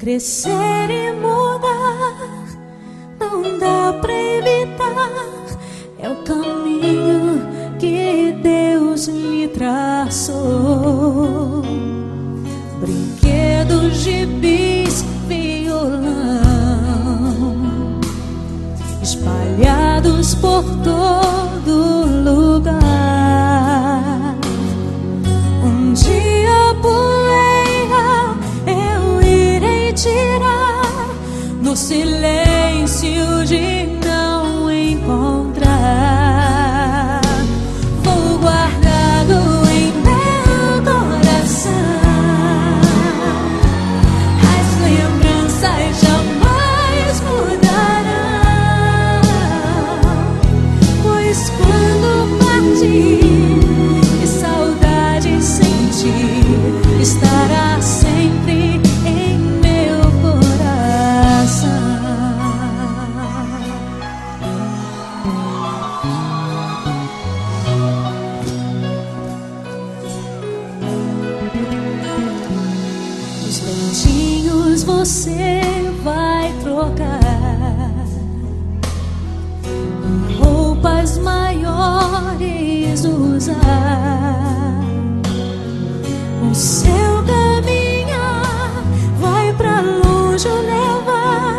Crescer e mudar não dá pra evitar, é o caminho que Deus me traçou. Brinquedos, gibis, violão espalhados por todo lugar. Um dia a poeira eu irei tirar no silêncio de não encontrar. Vou guardá-lo em meu coração. As lembranças jamais mudarão, pois quando partir e saudade sentir, estará sempre em meu coração. Os dentinhos você vai trocar e roupas maiores usar. O seu caminhar vai pra longe levar,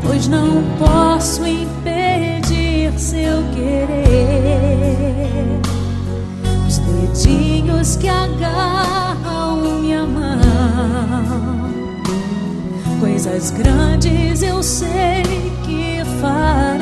pois não posso impedir seu querer. Os dedinhos que agarram minha mão, coisas grandes eu sei que farão.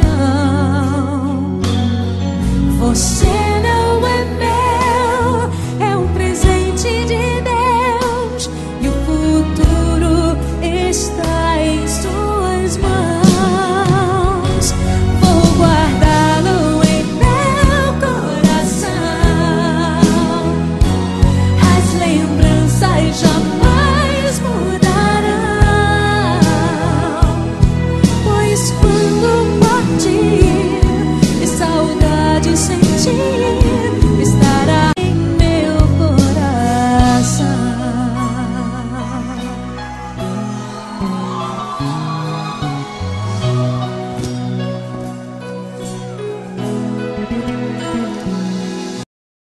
Você não é meu, é um presente de Deus, e o futuro está em suas mãos. Vou guardá-lo em meu coração. As lembranças jamais mudarão, pois quando partir e saudade sentir,